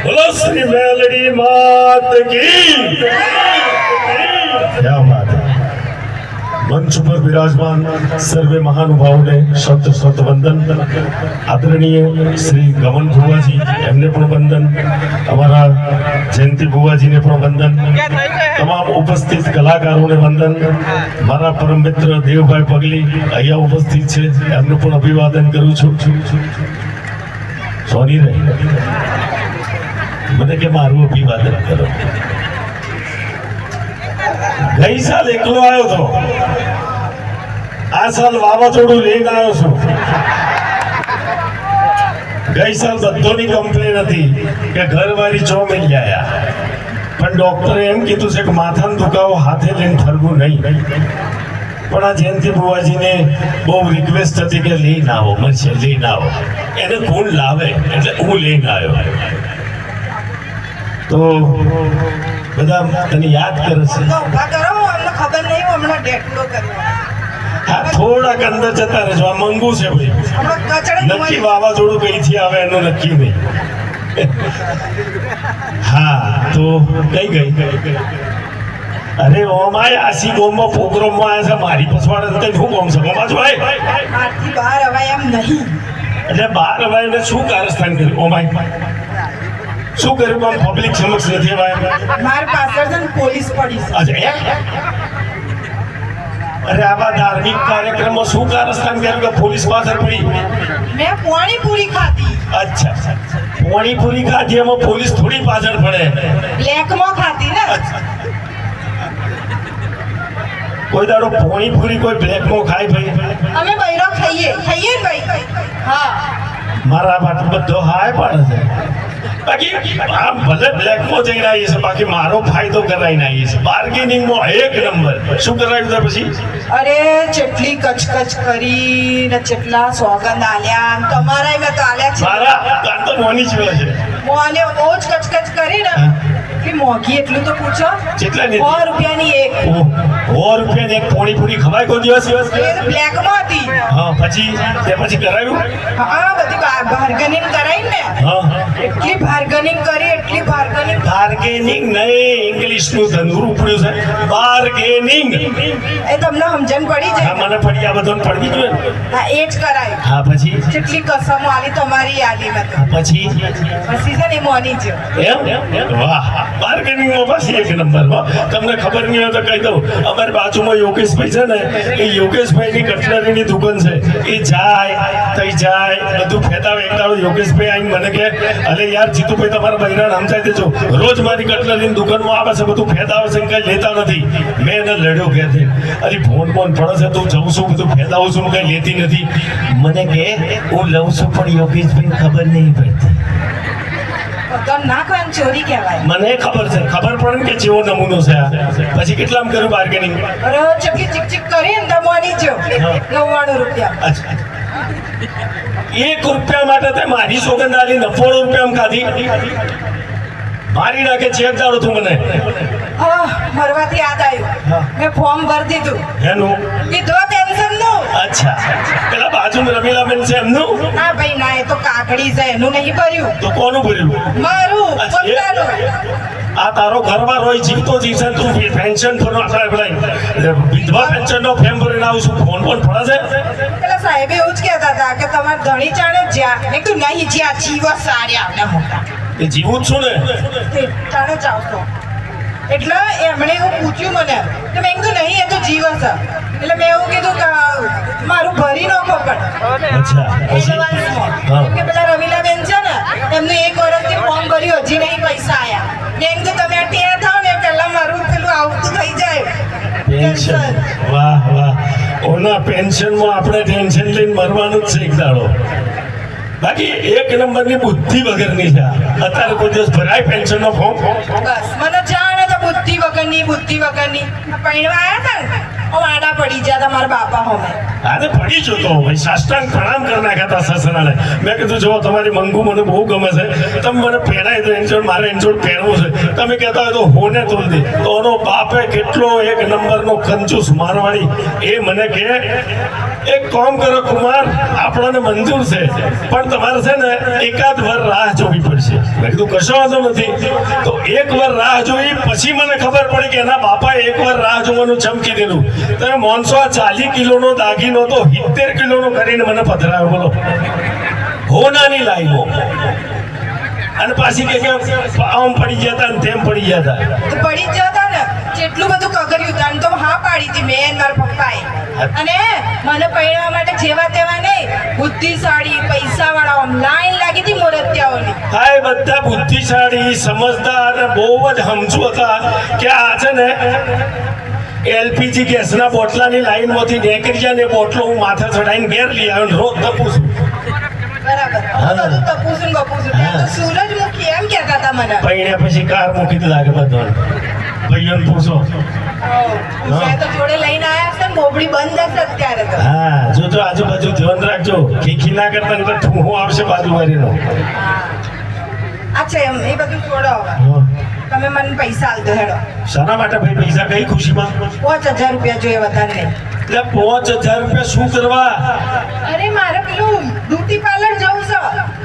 बोलो श्री मेलडी मात की। क्या बात है। मंच पर विराजमान सर्वे महानुभावों ने शत वंदन। आदरणीय श्री गमन भुआ जी एमने पण वंदन, हमारा जयंती भुआ जी ने पण वंदन, तमाम उपस्थित कलाकारों ने वंदन, मारा परम मित्र देवभाई पगली अहिया उपस्थित छे एमने पण अभिवादन करूं छुं। सोनी रे મને કે મારું અભિવાદન કરો। ગઈ સાલ એકલો આવ્યો તો, આ સાલ વાવાઝોડું લઈને આવ્યો છું। ગઈ સાલ બધોની કમ્પ્લેન હતી કે ઘરવાળી ચો મિલી આયા, પણ ડોક્ટરે એમ કીધું છે કે માથાનો દુખાવો હાથે લઈને ફરવું નહીં। પણ આ જયંતિ બુવાજીને બહુ રિક્વેસ્ટ હતી કે લઈને આવો, મરશે લઈને આવો, એને કોણ લાવે એટલે હું લઈને આવ્યો। તો બધા તને યાદ કરે છે? હા, થોડાક અંદર જતા રહેજો, આ મંગુ છે ભાઈ, નક્કી વાવાઝોડું કઈથી આવે એનું નક્કી નહીં। હા, તો કઈ ગઈ? અરે ઓમાય આસી ગોમમાં પ્રોગ્રામમાં આવ્યા છે, મારી પછવાડે તને શું કોમ છે? ઓમા જો ભાઈ બહાર અવાય એમ નહીં, એટલે બહાર અવાય ને શું કારસ્તાન કર્યું? ઓમાય શું કર્યું? આમ પબ્લિક સમક્ષ નથી અવાય? માર પાછળ છે ને પોલીસ પડી છે। અચ્છા, અરે આવા ધાર્મિક કાર્યક્રમમાં શું કારસ્તાન કર્યું કે પોલીસ પાછળ પડી? મેં પાણીપુરી ખાધી। અચ્છા, પાણીપુરી ખાધી, એમાં પોલીસ થોડી પાછળ પડે? બ્લેકમાં ખાધી ને। કોઈ દાડો પાણીપુરી કોઈ બ્લેકમાં ખાય ભાઈ? અમે બૈરો ખાઈએ ને ભાઈ। હા, મારા માટે બધો હાય પાડે છે, બાકી આ ભલે બ્લેકમાં જઈને આવી છે, બાકી મારો ફાયદો કરાવીને આવી છે। બાર્ગેનિંગમાં એક નંબર। શું કરાવ્યું ત્યાં પછી? અરે ચેટલી કચકચ કરી ને ચેટલા સોગંદ આલ્યા, તમારા મેં તો આલ્યા છે। મારા કાન તો મોની જ છે, મોને બહુ જ કચકચ કરી ને કે મોઘી એટલું તો પૂછો, કેટલાની? 100 રૂપિયાની એક। 100 રૂપિયાની એક પાણીપુરી ખવાય કોઈ દિવસ? એ બ્લેકમાં હતી। હા, પછી કરાવ્યું? હા, બધી બાર્ગેનિંગ કરાઈ ને। હા, એટલી બાર્ગેનિંગ કરી, એટલી બાર્ગેનિંગ। બાર્ગેનિંગ નહીં, ઇંગ્લિશનું ધંધું ઉપડ્યું છે, બાર્ગેનિંગ। એ તમને સમજણ પડી હા, જાય? મને પડી, આ બધું પડવી જોઈએ ને? હા, એ જ કરાય। હા, પછી જેટલી કસમો આલી તમારી આલી મેં તો। પછી પછી છે ને એ મોની જ। એમ? વાહ, બાર્ગેનિંગમાં પાછી એક નંબર। તમને ખબર નહીં હોય તો કહી દઉં, અમારી બાજુમાં યોગેશભાઈ છે ને, એ યોગેશભાઈની કટલરીની દુકાન છે। એ જાય તઈ જાય, બધું ફેદાવે। એક દાડો યોગેશભાઈ આવીને મને કે, અરે યાર જીતુભાઈ તમારા બૈરાને સમજાવી દેજો, રોજ મારી કટલરીની દુકાનમાં આવે છે, બધું ફેદાવે છે, કઈ લેતા નથી। મેં એને લડ્યો કે અરે ફોન પડે છે, તું જઉં છું, બધું ફેદાવું છું, કઈ લેતી નથી। મને કે હું લઉં છું, પણ યોગેશભાઈ ખબર નહીં પડતી। તો ના કોઈ ચોરી કહેવાય। મને ખબર છે, ખબર પડે ને કે જેવો નમૂનો છે આ। પછી કેટલામ કર્યું બાર્ગેનિંગ? અરે ચકલી ચીક કરી ને તો મોની જ। 99 રૂપિયા। અચ્છા, 1 રૂપિયા માટે તે મારી સોગંદ આલી 99 રૂપિયામાં ખાધી? મારી નાખે ચેક દાડો તું મને। હા, મરવાથી યાદ આવ્યું, મેં ફોર્મ ભરી દીધું। એનું? વિધવા પેન્શન નું। અચ્છા, પેલા બાજુમાં રમીલાબેન છે એમનું? ના ભાઈ ના, એ તો કાકડી છે, એનું નહીં ભર્યું। તો કોનું ભર્યું? મારું અચ્છા, પોતાનું। આ તારો ઘરવાળો હોય જીવતો જીવશે, તું પેન્શન વિધવા પેન્શન નો ફેમ ભરીને આવું છું, ફોન પડે છે? પેલા સાહેબ એવું જ કહેતા હતા કે તમારે ધણી ચાણે જ્યાં, મેં કીધું નહીં, જ્યાં જીવા સાર્યા આવડા મોટા એ જીવું જ છું ને? તે ચાણે જ આવશો। એટલે એમણે એવું પૂછ્યું મને, તો મેં કીધું નહીં, એ તો જીવ છે। એટલે મેં એવું કીધું કે મારું ભરી નાખો પણ। અચ્છા, પછી? હા, કે પેલા રમીલાબેન છે ને, એમનું 1 વર્ષથી ફોર્મ ભર્યું, હજી નહીં પૈસા આયા। મેં કીધું તમે આ ટેર થાવ ને પહેલા મારું પેલું આવતું થઈ જાય પેન્શન। વાહ વાહ, ઓના પેન્શનમાં આપણે ટેન્શન લઈને મરવાનું જ છે એક દાડો। બાકી એક નંબરની બુદ્ધિ વગરની છે। અત્યારે કોઈ દિવસ ભરાય પેન્શન નો ફોર્મ? બસ મને જાણે તો બુદ્ધિ વગરની પૈણવા આવ્યા હતા ને હું આડા પડી ગયા તા મારા બાપા હોમે. આને પડી જતો ભાઈ, સાષ્ટાંગ પ્રણામ કરી નાખ્યા હતા સસરાને. મેં કીધું જો તમારી મંગુ મને બહુ ગમે છે, તમે મને પહેરાય તો એની જોડે મારે એની જોડે પહેરવું છે, તમે કહેતા હોય તો હોને તોલ દે. તો એનો બાપે કેટલો એક નંબરનો કંજૂસ મારવાડી, એ મને કહે એક કામ કરો કુમાર, આપણને મંજૂર છે પણ તમારે છે ને એકાદ વાર રાહ જોવી પડશે. મેં કીધું કશો વાંધો નથી. તો એક વાર રાહ જોઈ, પછી મને ખબર પડી કે એના બાપાએ એક વાર રાહ જોવાનું ચમકી દીધું. તમે માનસો આ 40 કિલોનો દાગીનો તો 70 કિલોનો કરીને મને પધરાયો. બોલો, હોનાની લાઈનો. અને પાછી કે આમ પડી ગયા હતા ને તેમ પડી ગયા હતા. તો પડી જ જતા ને, જેટલું બધું કગર્યું તાન તો હા પાડી હતી મેં મારા પપ્પાએ. અને મને પરણવા માટે જેવા તેવા નહીં, બુદ્ધિશાળી પૈસા વાળા લાઈન લાગી હતી મોરત્યાઓની. હા, એ બધા બુદ્ધિશાળી સમજદાર અને બહુ જ સમજુ હતા કે આ છે ને એલપીજી ગેસના બોટલાની લાઈનમાંથી નીકળી જાય ને બોટલો હું માથે ચડાવીને ઘેર લઈ આવ્યો, રોજ તપું છું. બરાબર. હું તો તું તપુસું ને બપુસું. ત્યાં તો સૂરજમુખી એમ કહેતા હતા મને. પૈણ્યા પછી કાર મૂકી જ લાગે બધાને. ભાઈઓને પૂછો. પૂછાય તો જોડે લઈને આયા હશે ને, બોબડી બંધ હશે અત્યારે તો. હા, જોજો આજુબાજુ ધ્યાન રાખજો, ખીખી ના કરતા નહીં તો ઠૂંહો આવશે બાજુવાળીનો. અચ્છા, એમ એ બધું છોડો હવે. તમે મને પૈસા આલજો હેડો. શાના માટે ભાઈ પૈસા? કઈ ખુશીમાં? 5000 રૂપિયા જોઈએ, વધારે નહીં. એટલે 5000 રૂપિયા શું કરવા? અરે મારે પેલું બ્યુટી પાર્લર જવું છે.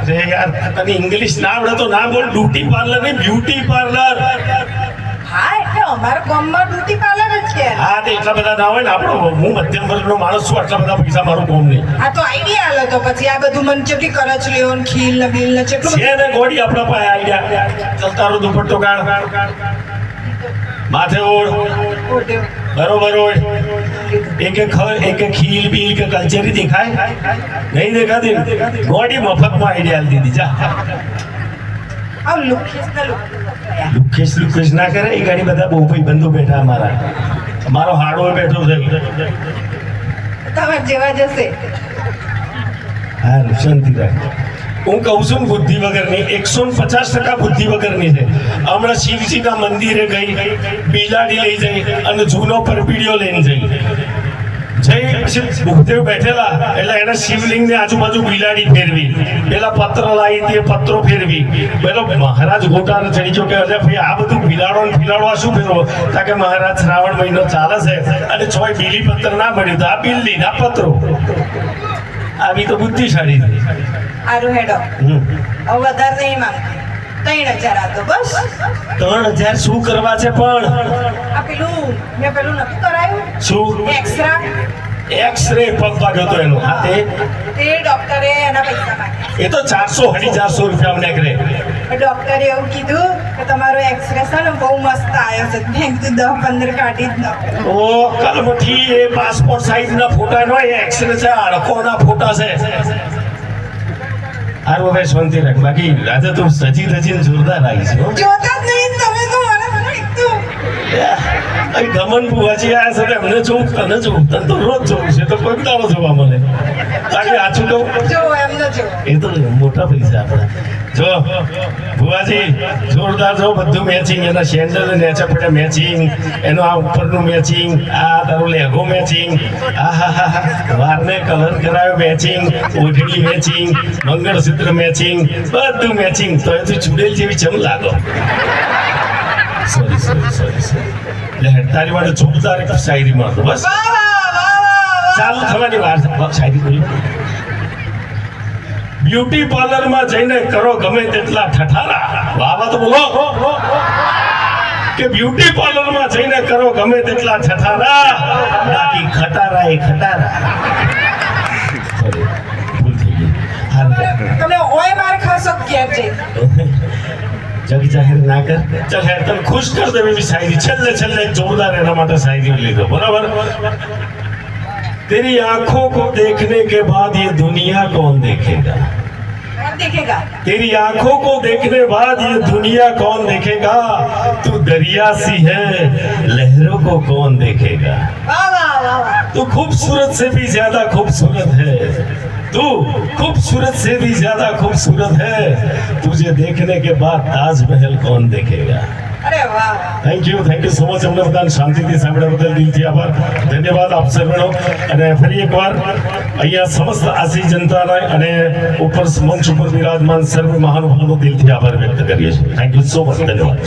અરે યાર, તને ઇંગ્લિશ ના આવડે તો ના બોલ. બ્યુટી પાર્લર નહીં, બ્યુટી પાર્લર. હા, એટલે અમારા ગામમાં બ્યુટી પાર્લર જ છે. હા, તે એટલા બધા ના હોય ને. આપણો હું મધ્યમ વર્ગનો માણસ છું, આટલા બધા પૈસા મારું કોમ નહીં. હા, તો આઈડિયા આલો તો પછી આ બધું મને ચેટલી કરચલીઓ ને ખીલ ને બિલ ને ચેટલું છે ને ગોળી આપણા પાસે આઈડિયા. ચાલ તારો દુપટ્ટો કાઢ, માથે ઓઢ, બધું. બરોબર ઓઢ. એક ખીલ બીલ કે કલ્ચરી દેખાય? નહીં દેખાતી ને? ગોળી મફતમાં આઈડિયા આલી દીધી. જા, આવ લુખીસ ને લુખેશ ના કરે. એ ગાડી બધા બહુ ભાઈબંધો બેઠા અમારા. મારો હાડો બેઠો છે. તમારે જેવા જશે. હા, શાંતિ રાખ. હું કહું છું ને, બુદ્ધિ વગરની 150% બુદ્ધિ વગરની છે. હમણાં શિવજીના મંદિરે ગઈ, બિલાડી લઈ જઈ અને જૂનો પરબીડિયો લઈને જઈ. પછી ભૂદેવ બેઠેલા એટલે એને શિવલિંગની આજુબાજુ બિલાડી ફેરવી, પેલા પત્ર લાવી તે પત્રો ફેરવી. પેલો મહારાજ ગોટાને ચડી ગયો કે અરે ભાઈ આ બધું બિલાડો ને ફિલાડો આ શું ફેરવો? કારણ કે મહારાજ શ્રાવણ મહિનો ચાલે છે અને છોય બીલી પત્ર ના મળ્યું તો આ બિલ્લી ના પત્રો. આવી તો બુદ્ધિશાળી છે. આરું હેડો. હવે વધારે નહીં માંગતી. 3000 આપો બસ. 3000 શું કરવા છે પણ? આ પેલું મેં પેલું નતું કરાયું શું? એક્સરા. એક્સ-રે પગ વાગ્યો તો એનો. હા, તે ડોક્ટરે એના પૈસા માંગ્યા. એ તો 400-450 રૂપિયા અમને કરે. ડોક્ટરે એવું કીધું કે તમારો એક્સરે છે ને બહુ મસ્ત આવ્યો છે. મેં કીધું 10-15 કાઢી જ નાખો. ઓ કલમઠી, એ પાસપોર્ટ સાઈઝના ફોટા નો, એ એક્સ-રે છે, હડકોના ફોટા છે. હારું હવે શાંતિ રાખ. બાકી આજે તું સજી ધજીને જોરદાર આવી છે. જોતા જ નહીં તમે તો મને કીધું. અહીં ગમન બુવાજી આવ્યા છે, એમને જોઉં, તને જોઉં, તને તો રોજ જોઉં છે, તો કોઈ દાડો જોવા મળે. બાકી આછું કહું, જો એમને જો. એ તો મોટા પૈસા આપણા. જો બુવાજી જોરદાર, જો બધું મેચિંગ. એના સેન્ડલ નેચે પડે મેચિંગ, એનો આ ઉપરનું મેચિંગ, આ તારો લેગો મેચિંગ, વારને કલર કરાયો મેચિંગ, ઓઢણી મેચિંગ, મંગળસૂત્ર મેચિંગ, બધું મેચિંગ. તો એ તું ચૂડેલ જેવી ચમ લાગો. સોરી. એટલે તારી માટે જોરદાર એક શાયરીમાં હતો. બસ વાહ વાહ વાહ વાહ. ચાલુ થવાની વાર છે. શાયરી બોલી. બ્યુટી પાર્લરમાં જઈને કરો ગમે તેટલા ઠઠારા. વાવા તો બોલો કે બ્યુટી પાર્લરમાં જઈને કરો ગમે તેટલા ઠઠારા, બાકી ખટારા એ ખટારા. Sorry, ભૂલ થઈ ગઈ. તમે ઓય માર ખાશો ઘેર જઈ. જગ જાહેર ના કર. ચાલ હેર તને ખુશ કર દે એવી શાયરી. છેલ્લે એક જોરદાર એના માટે શાયરી લીધો. બરાબર? तेरी आंखों को देखने के बाद ये दुनिया कौन देखेगा? कौन देखेगा? तेरी आंखों को देखने बाद ये दुनिया कौन देखेगा? तू दरिया सी है, लहरों को कौन देखेगा? वाह वाह वाह वाह. तू खूबसूरत से भी ज्यादा खूबसूरत है. तू खूबसूरत से भी ज्यादा खूबसूरत है. तुझे देखने के बाद ताजमहल कौन देखेगा? અરે વાહ થેન્ક યુ સો મચ. અમને બધાને શાંતિથી સાંભળ્યા બદલ દિલથી આભાર, ધન્યવાદ આપ સર્વેનો. અને ફરી એકવાર અહીંયા સમસ્ત આસી જનતાના અને ઉપર મંચ ઉપર વિરાજમાન સર્વ મહાનુભાવોનો દિલથી આભાર વ્યક્ત કરીએ છીએ. Thank you so much. ધન્યવાદ.